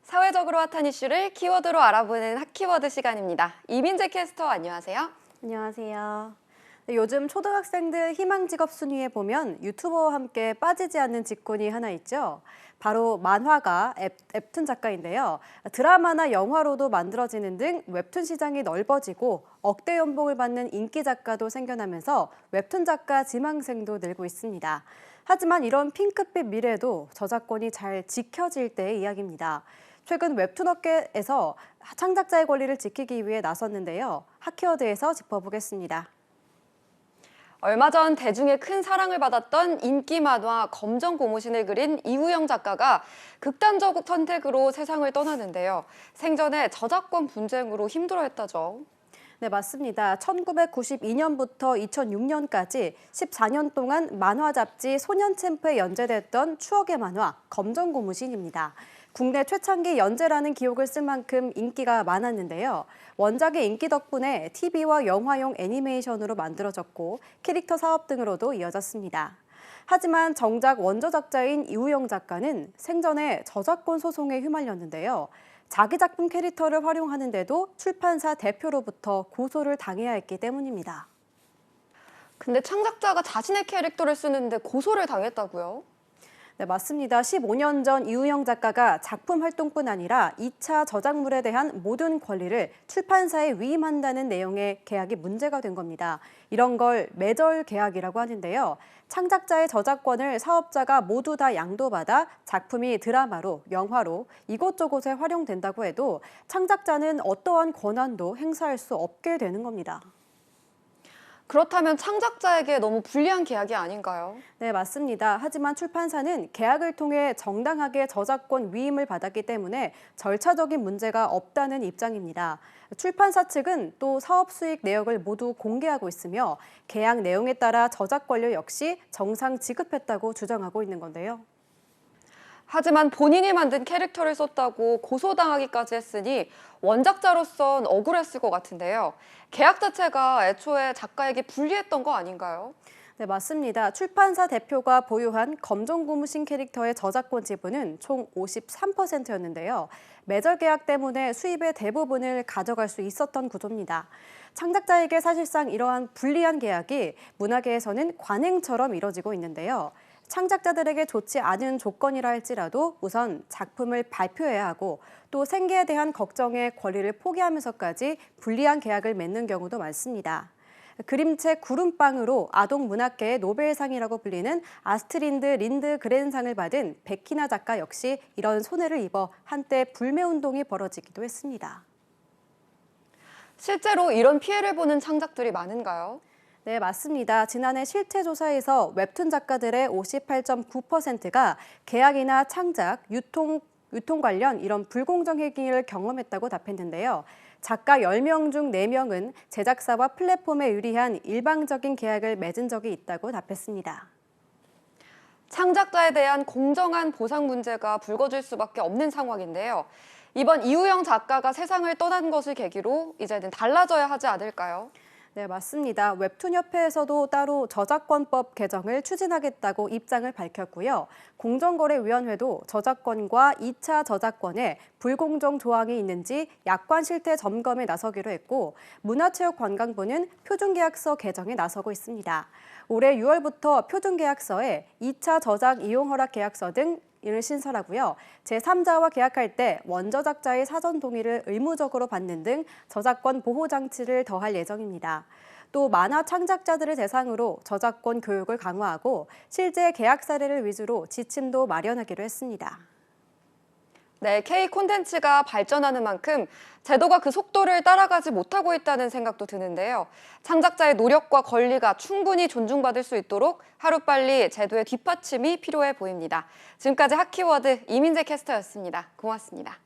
사회적으로 핫한 이슈를 키워드로 알아보는 핫키워드 시간입니다. 이민재 캐스터 안녕하세요. 안녕하세요. 요즘 초등학생들 희망 직업 순위에 보면 유튜버와 함께 빠지지 않는 직군이 하나 있죠. 바로 만화가 웹툰 작가인데요. 드라마나 영화로도 만들어지는 등 웹툰 시장이 넓어지고 억대 연봉을 받는 인기 작가도 생겨나면서 웹툰 작가 지망생도 늘고 있습니다. 하지만 이런 핑크빛 미래도 저작권이 잘 지켜질 때의 이야기입니다. 최근 웹툰 업계에서 창작자의 권리를 지키기 위해 나섰는데요. 핫키워드에서 짚어보겠습니다. 얼마 전 대중의 큰 사랑을 받았던 인기 만화 검정 고무신을 그린 이우영 작가가 극단적 선택으로 세상을 떠나는데요. 생전에 저작권 분쟁으로 힘들어했다죠. 네, 맞습니다. 1992년부터 2006년까지 14년 동안 만화 잡지 소년챔프에 연재됐던 추억의 만화 검정 고무신입니다. 국내 최창기 연재라는 기록을 쓸 만큼 인기가 많았는데요. 원작의 인기 덕분에 TV와 영화용 애니메이션으로 만들어졌고 캐릭터 사업 등으로도 이어졌습니다. 하지만 정작 원조 작자인 이우영 작가는 생전에 저작권 소송에 휘말렸는데요. 자기 작품 캐릭터를 활용하는데도 출판사 대표로부터 고소를 당해야 했기 때문입니다. 근데 창작자가 자신의 캐릭터를 쓰는데 고소를 당했다고요? 네, 맞습니다. 15년 전 이우영 작가가 작품 활동뿐 아니라 2차 저작물에 대한 모든 권리를 출판사에 위임한다는 내용의 계약이 문제가 된 겁니다. 이런 걸 매절 계약이라고 하는데요. 창작자의 저작권을 사업자가 모두 다 양도받아 작품이 드라마로, 영화로 이곳저곳에 활용된다고 해도 창작자는 어떠한 권한도 행사할 수 없게 되는 겁니다. 그렇다면 창작자에게 너무 불리한 계약이 아닌가요? 네, 맞습니다. 하지만 출판사는 계약을 통해 정당하게 저작권 위임을 받았기 때문에 절차적인 문제가 없다는 입장입니다. 출판사 측은 또 사업 수익 내역을 모두 공개하고 있으며 계약 내용에 따라 저작권료 역시 정상 지급했다고 주장하고 있는 건데요. 하지만 본인이 만든 캐릭터를 썼다고 고소당하기까지 했으니 원작자로선 억울했을 것 같은데요. 계약 자체가 애초에 작가에게 불리했던 거 아닌가요? 네, 맞습니다. 출판사 대표가 보유한 검정 고무신 캐릭터의 저작권 지분은 총 53%였는데요. 매절 계약 때문에 수입의 대부분을 가져갈 수 있었던 구조입니다. 창작자에게 사실상 이러한 불리한 계약이 문화계에서는 관행처럼 이뤄지고 있는데요. 창작자들에게 좋지 않은 조건이라 할지라도 우선 작품을 발표해야 하고 또 생계에 대한 걱정에 권리를 포기하면서까지 불리한 계약을 맺는 경우도 많습니다. 그림책 구름빵으로 아동문학계의 노벨상이라고 불리는 아스트린드 린드그렌상을 받은 백희나 작가 역시 이런 손해를 입어 한때 불매운동이 벌어지기도 했습니다. 실제로 이런 피해를 보는 창작들이 많은가요? 네, 맞습니다. 지난해 실태 조사에서 웹툰 작가들의 58.9%가 계약이나 창작, 유통 관련 이런 불공정 행위를 경험했다고 답했는데요. 작가 10명 중 4명은 제작사와 플랫폼에 유리한 일방적인 계약을 맺은 적이 있다고 답했습니다. 창작자에 대한 공정한 보상 문제가 불거질 수밖에 없는 상황인데요. 이번 이우영 작가가 세상을 떠난 것을 계기로 이제는 달라져야 하지 않을까요? 네, 맞습니다. 웹툰협회에서도 따로 저작권법 개정을 추진하겠다고 입장을 밝혔고요. 공정거래위원회도 저작권과 2차 저작권에 불공정 조항이 있는지 약관 실태 점검에 나서기로 했고 문화체육관광부는 표준계약서 개정에 나서고 있습니다. 올해 6월부터 표준계약서에 2차 저작 이용 허락 계약서 등 이를 신설하고요. 제3자와 계약할 때 원저작자의 사전 동의를 의무적으로 받는 등 저작권 보호 장치를 더할 예정입니다. 또 만화 창작자들을 대상으로 저작권 교육을 강화하고 실제 계약 사례를 위주로 지침도 마련하기로 했습니다. 네, K 콘텐츠가 발전하는 만큼 제도가 그 속도를 따라가지 못하고 있다는 생각도 드는데요. 창작자의 노력과 권리가 충분히 존중받을 수 있도록 하루빨리 제도의 뒷받침이 필요해 보입니다. 지금까지 핫키워드 이민재 캐스터였습니다. 고맙습니다.